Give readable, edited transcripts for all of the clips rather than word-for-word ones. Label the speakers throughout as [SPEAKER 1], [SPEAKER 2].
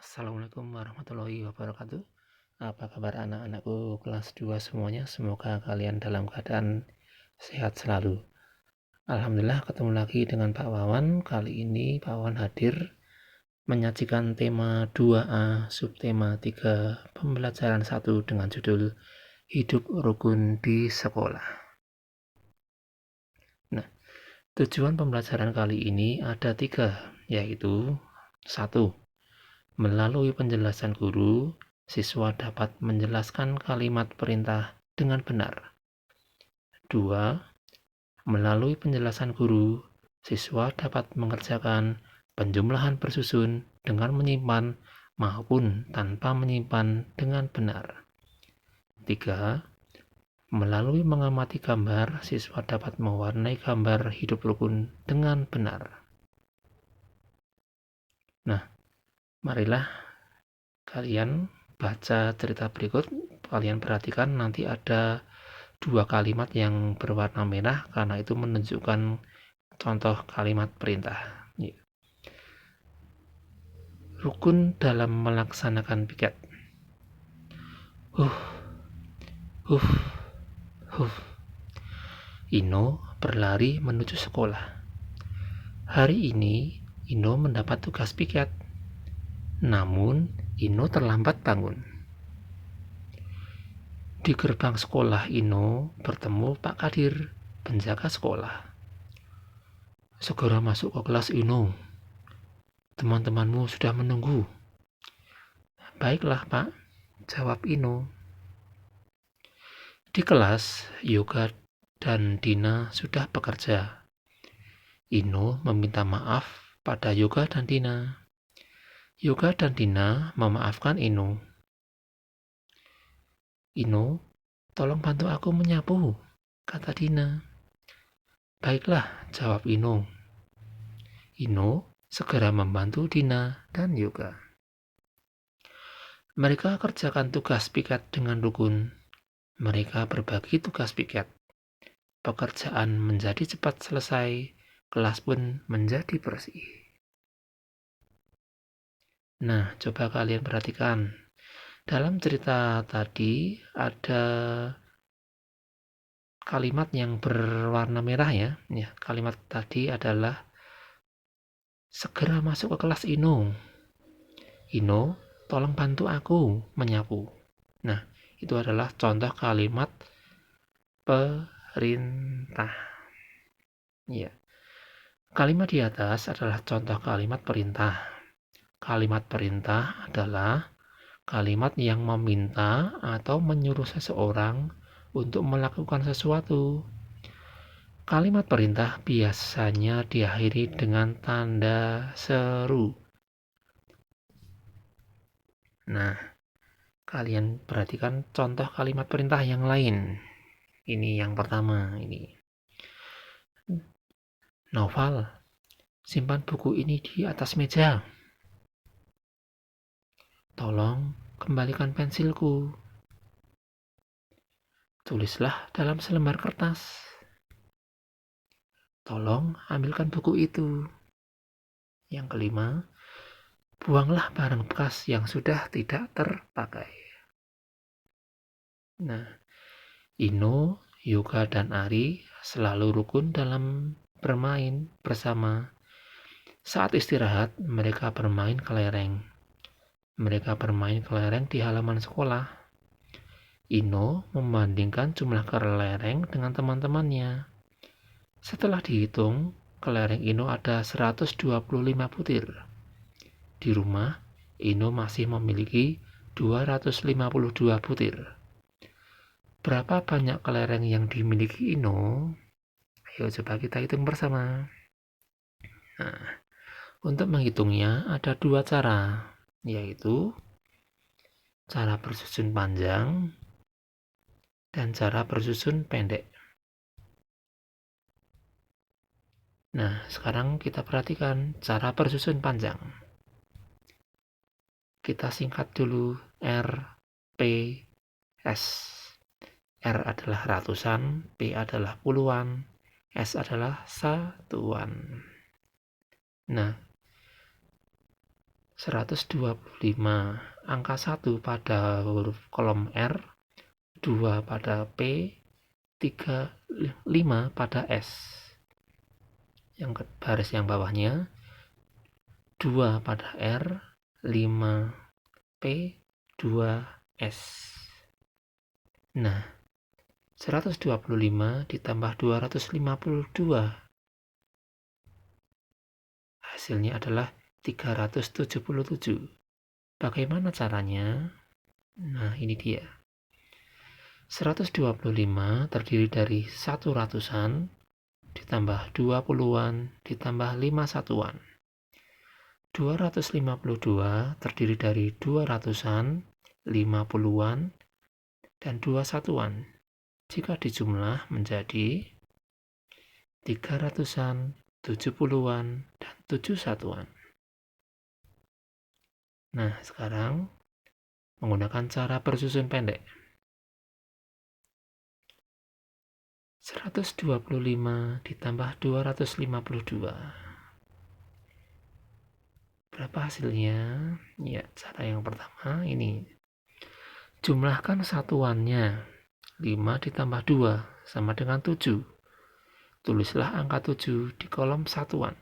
[SPEAKER 1] Assalamualaikum warahmatullahi wabarakatuh. Apa kabar anak-anakku kelas 2 semuanya? Semoga kalian dalam keadaan sehat selalu. Alhamdulillah ketemu lagi dengan Pak Wawan. Kali ini Pak Wawan hadir menyajikan tema 2A subtema 3 pembelajaran 1 dengan judul Hidup Rukun di Sekolah. Nah, tujuan pembelajaran kali ini ada 3, yaitu 1. Melalui penjelasan guru, siswa dapat menjelaskan kalimat perintah dengan benar. 2. Melalui penjelasan guru, siswa dapat mengerjakan penjumlahan bersusun dengan menyimpan maupun tanpa menyimpan dengan benar. 3. Melalui mengamati gambar, siswa dapat mewarnai gambar hidup rukun dengan benar. Nah, marilah kalian baca cerita berikut. Kalian perhatikan nanti ada 2 kalimat yang berwarna merah karena itu menunjukkan contoh kalimat perintah. Rukun dalam melaksanakan piket. Ino berlari menuju sekolah. Hari ini Ino mendapat tugas piket. Namun Ino terlambat bangun. Di gerbang sekolah Ino bertemu Pak Kadir, penjaga sekolah. Segera masuk ke kelas Ino. Teman-temanmu sudah menunggu. Baiklah Pak, jawab Ino. Di kelas, Yoga dan Dina sudah bekerja. Ino meminta maaf pada Yoga dan Dina. Yoga dan Dina memaafkan Ino. Ino, tolong bantu aku menyapu, kata Dina. Baiklah, jawab Ino. Ino segera membantu Dina dan Yoga. Mereka kerjakan tugas piket dengan rukun. Mereka berbagi tugas piket. Pekerjaan menjadi cepat selesai, kelas pun menjadi bersih. Nah, coba kalian perhatikan. Dalam cerita tadi ada kalimat yang berwarna merah ya. Kalimat tadi adalah segera masuk ke kelas Ino. Ino, tolong bantu aku menyapu. Nah, itu adalah contoh kalimat perintah. Ya. Kalimat di atas adalah contoh kalimat perintah. Kalimat perintah adalah kalimat yang meminta atau menyuruh seseorang untuk melakukan sesuatu. Kalimat perintah biasanya diakhiri dengan tanda seru. Nah, kalian perhatikan contoh kalimat perintah yang lain. Ini yang pertama, ini. Noval, simpan buku ini di atas meja. Tolong kembalikan pensilku. Tulislah dalam selembar kertas. Tolong ambilkan buku itu. Yang kelima, buanglah barang bekas yang sudah tidak terpakai. Nah, Ino, Yoga, dan Ari selalu rukun dalam bermain bersama. Saat istirahat, mereka bermain kelereng. Mereka bermain kelereng di halaman sekolah. Ino membandingkan jumlah kelereng dengan teman-temannya. Setelah dihitung, kelereng Ino ada 125 butir. Di rumah, Ino masih memiliki 252 butir. Berapa banyak kelereng yang dimiliki Ino? Ayo coba kita hitung bersama. Nah, untuk menghitungnya ada 2 cara, yaitu cara bersusun panjang dan cara bersusun pendek. Nah, sekarang kita perhatikan cara bersusun panjang. Kita singkat dulu RPS. R adalah ratusan, P adalah puluhan, S adalah satuan. Nah, 125. Angka 1 pada huruf kolom R, 2 pada P, 3, 5 pada S. Yang baris yang bawahnya 2 pada R, 5 P, 2 S. Nah, 125 ditambah 252. Hasilnya adalah 377. Bagaimana caranya? Nah, ini dia. 125 terdiri dari 1 ratusan, ditambah 2 puluhan, ditambah 5 satuan. 252 terdiri dari 2 ratusan, 5 puluhan, dan 2 satuan. Jika dijumlah menjadi 3 ratusan, 7 puluhan, dan 7 satuan. Nah, sekarang menggunakan cara bersusun pendek. 125 ditambah 252. Berapa hasilnya? Ya, cara yang pertama ini. Jumlahkan satuannya. 5 ditambah 2 sama dengan 7. Tulislah angka 7 di kolom satuan.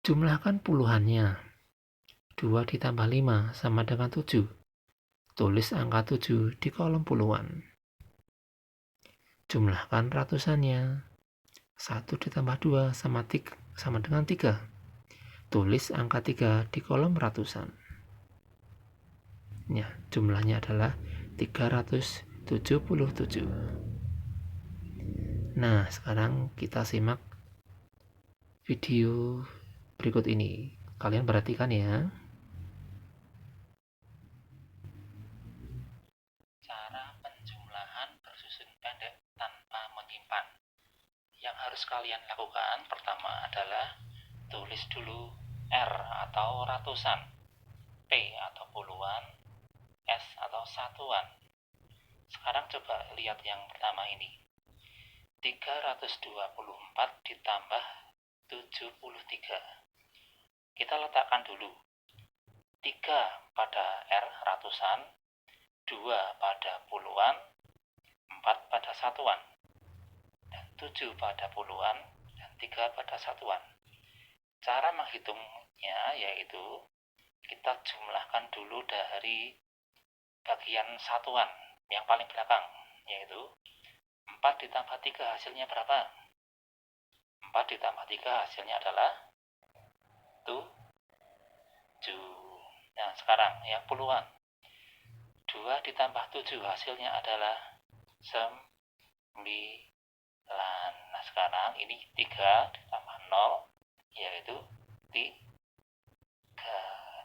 [SPEAKER 1] Jumlahkan puluhannya. 2 ditambah 5 sama dengan 7. Tulis angka 7 di kolom puluhan. Jumlahkan ratusannya. 1 ditambah 2 sama dengan 3. Tulis angka 3 di kolom ratusan. Ya, jumlahnya adalah 377. Nah, sekarang kita simak video berikut ini. Kalian perhatikan ya. Cara penjumlahan bersusun pendek tanpa menyimpan. Yang harus kalian lakukan pertama adalah tulis dulu R atau ratusan, P atau puluhan, S atau satuan. Sekarang coba lihat yang pertama ini. 324 ditambah 73. Kita letakkan dulu 3 pada R ratusan, 2 pada puluhan, 4 pada satuan, dan 7 pada puluhan, dan 3 pada satuan. Cara menghitungnya yaitu kita jumlahkan dulu dari bagian satuan yang paling belakang, yaitu 4 ditambah 3 hasilnya berapa? 4 ditambah 3 hasilnya adalah 7. Nah, sekarang yang puluhan. 2 ditambah 7 hasilnya adalah 9. Nah, sekarang ini 3 ditambah 0 yaitu 3.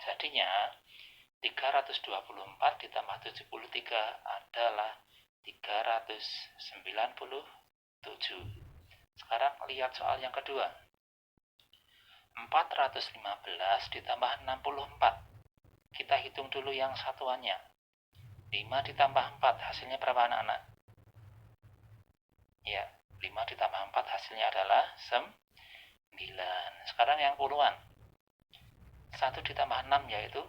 [SPEAKER 1] Jadinya 324 ditambah 73 adalah 397. Sekarang lihat soal yang kedua. 415 ditambah 64. Kita hitung dulu yang satuannya. 5 ditambah 4 hasilnya berapa anak-anak? Ya, 5 ditambah 4 hasilnya adalah 9. Sekarang yang puluhan. 1 ditambah 6 yaitu?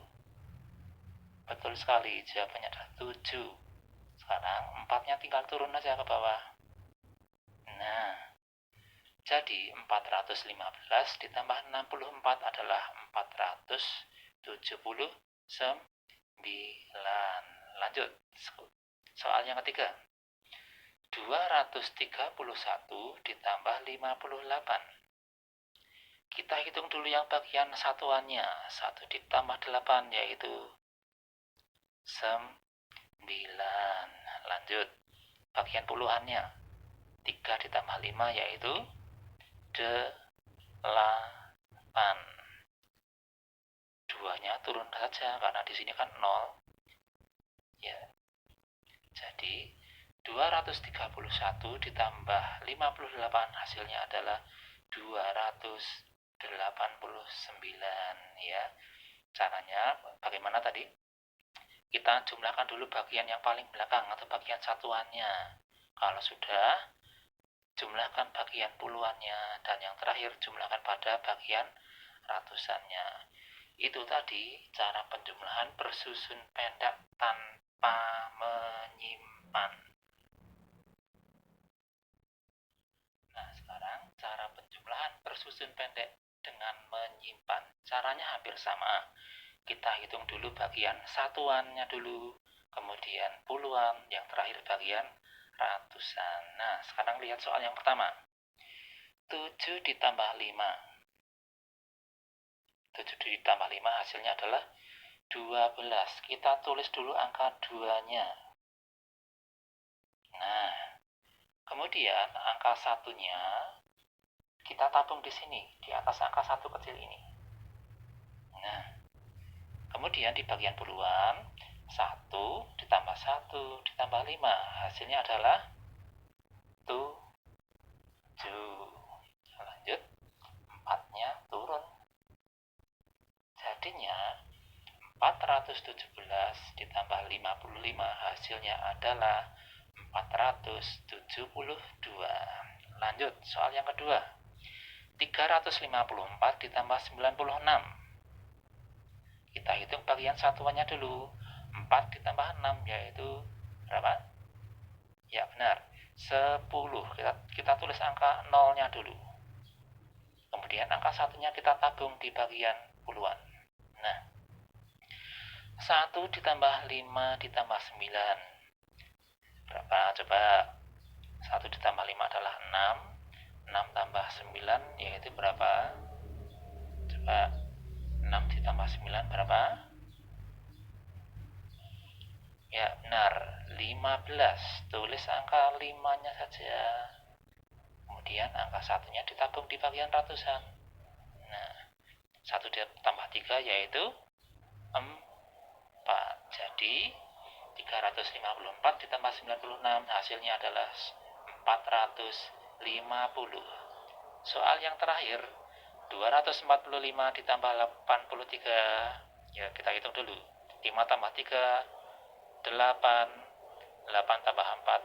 [SPEAKER 1] Betul sekali, jawabannya adalah 7. Sekarang 4-nya tinggal turun aja ke bawah. Nah, jadi 415 ditambah 64 adalah 479. Lanjut, soal yang ketiga. 231 ditambah 58. Kita hitung dulu yang bagian satuannya. 1 ditambah 8 yaitu 9. Lanjut, bagian puluhannya. 3 ditambah 5 yaitu 8. 2-nya turun saja karena di sini kan 0. Ya. Jadi 231 ditambah 58 hasilnya adalah 289 ya. Caranya bagaimana tadi? Kita jumlahkan dulu bagian yang paling belakang atau bagian satuannya. Kalau sudah, jumlahkan bagian puluhannya, dan yang terakhir jumlahkan pada bagian ratusannya. Itu tadi cara penjumlahan bersusun pendek tanpa menyimpan. Nah, sekarang cara penjumlahan bersusun pendek dengan menyimpan. Caranya hampir sama. Kita hitung dulu bagian satuannya dulu, kemudian puluhan, yang terakhir bagian ratusan. Nah, sekarang lihat soal yang pertama. 7 ditambah 5. 7 ditambah 5 hasilnya adalah 12. Kita tulis dulu angka 2-nya. Nah, kemudian angka satunya kita tabung di sini, di atas angka 1 kecil ini. Nah, kemudian di bagian puluhan, 1 ditambah 1 ditambah 5. Hasilnya adalah 7. Lanjut, 4-nya turun. Jadinya 417 ditambah 55 hasilnya adalah 472. Lanjut, soal yang kedua. 354 ditambah 96. Kita hitung bagian satuannya dulu. 4 ditambah 6 yaitu berapa? Ya benar, 10. Kita tulis angka 0-nya dulu. Kemudian angka satunya kita tabung di bagian puluhan. Nah, 1 ditambah 5 ditambah 9. Berapa? Coba. 1 ditambah 5 adalah 6. 6 tambah 9 yaitu berapa? Coba. 6 ditambah 9 berapa? Ya benar, 15. Tulis angka 5-nya saja. Kemudian angka satunya ditabung di bagian ratusan. Nah, 1 ditambah 3 yaitu 4. Jadi 354 ditambah 96 hasilnya adalah 450. Soal yang terakhir, 245 ditambah 83. Ya, kita hitung dulu. 5 tambah 3, 8. 8 tambah 4,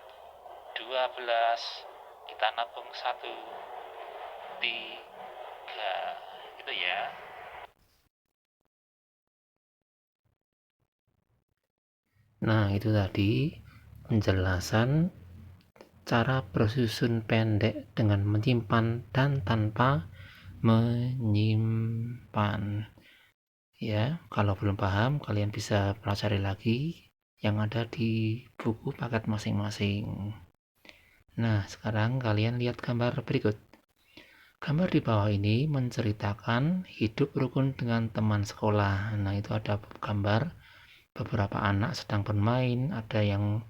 [SPEAKER 1] 12. Kita nabung 1, 3. Gitu ya. Nah, itu tadi penjelasan cara bersusun pendek dengan menyimpan dan tanpa menyimpan. Ya, kalau belum paham, kalian bisa pelajari lagi yang ada di buku paket masing-masing. Nah, sekarang kalian lihat gambar berikut. Gambar di bawah ini menceritakan hidup rukun dengan teman sekolah. Nah, itu ada gambar beberapa anak sedang bermain, ada yang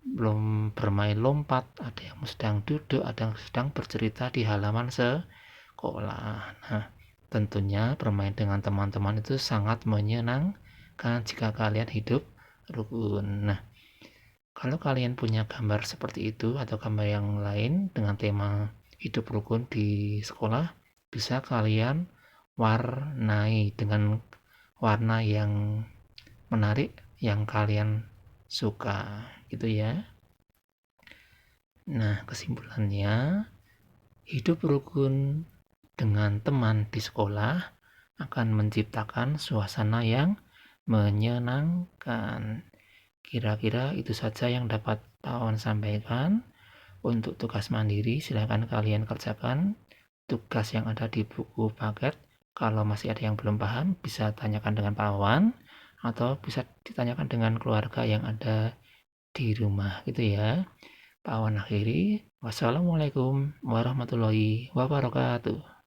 [SPEAKER 1] belum bermain lompat, ada yang sedang duduk, ada yang sedang bercerita di halaman sekolah. Nah, tentunya bermain dengan teman-teman itu sangat menyenangkan jika kalian hidup rukun. Nah, kalau kalian punya gambar seperti itu atau gambar yang lain dengan tema hidup rukun di sekolah, bisa kalian warnai dengan warna yang menarik yang kalian suka, gitu ya. Nah, kesimpulannya, hidup rukun dengan teman di sekolah akan menciptakan suasana yang menyenangkan. Kira-kira itu saja yang dapat Pak Wawan sampaikan. Untuk tugas mandiri, silakan kalian kerjakan tugas yang ada di buku paket. Kalau masih ada yang belum paham, bisa tanyakan dengan Pak Wawan atau bisa ditanyakan dengan keluarga yang ada di rumah, gitu ya. Pak Wawan akhiri, wassalamualaikum warahmatullahi wabarakatuh.